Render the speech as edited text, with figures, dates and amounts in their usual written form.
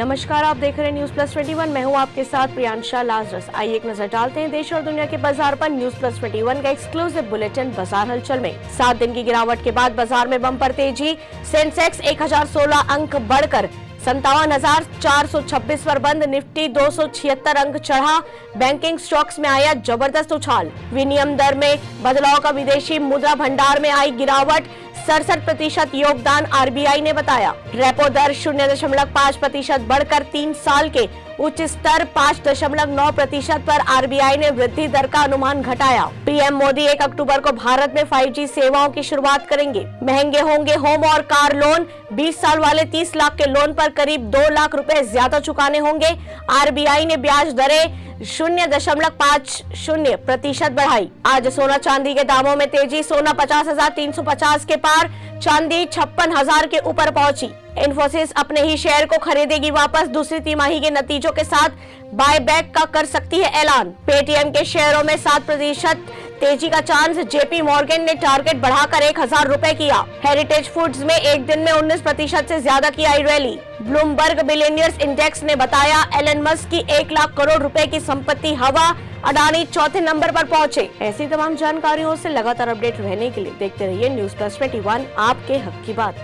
नमस्कार, आप देख रहे हैं न्यूज प्लस 21। मैं हूं आपके साथ प्रियांशा लाजरस। आइए एक नजर डालते हैं देश और दुनिया के बाजार पर। न्यूज प्लस 21 का एक्सक्लूसिव बुलेटिन बाजार हलचल में। 7 दिन की गिरावट के बाद बाजार में बम्पर तेजी। सेंसेक्स 1016 अंक बढ़कर 57,426 पर बंद। निफ्टी 276 अंक चढ़ा। बैंकिंग स्टॉक्स में आया जबरदस्त उछाल। विनिमय दर में बदलाव का विदेशी मुद्रा भंडार में आई गिरावट। 67% योगदान आरबीआई ने बताया। रेपो दर 0.5% बढ़कर 3 साल के उच्च स्तर 5.9% पर आरबीआई ने वृद्धि दर का अनुमान घटाया। पीएम मोदी 1 अक्टूबर को भारत में 5G सेवाओं की शुरुआत करेंगे। महंगे होंगे होम और कार लोन। 20 साल वाले 30 लाख के लोन पर करीब 2 लाख रुपए ज्यादा चुकाने होंगे। आरबीआई ने ब्याज दरें 0.50% बढ़ाई। आज सोना चांदी के दामों में तेजी। सोना 50,350 के पार, चांदी 56,000 के ऊपर पहुंची। इन्फोसिस अपने ही शेयर को खरीदेगी वापस। दूसरी तिमाही के नतीजों के साथ बायबैक का कर सकती है ऐलान। पेटीएम के शेयरों में 7% तेजी का चांस। जेपी मॉर्गन ने टारगेट बढ़ाकर 1,000 रुपए किया। हेरिटेज फूड्स में एक दिन में 19% से ज्यादा की आई रैली। ब्लूमबर्ग बिलियनियर्स इंडेक्स ने बताया एलन मस्क की 1 लाख करोड़ रुपए की संपत्ति हवा। अडानी चौथे नंबर पर पहुंचे। ऐसी तमाम जानकारियों से लगातार अपडेट रहने के लिए देखते रहिए न्यूज प्लस 21, आपके हक की बात।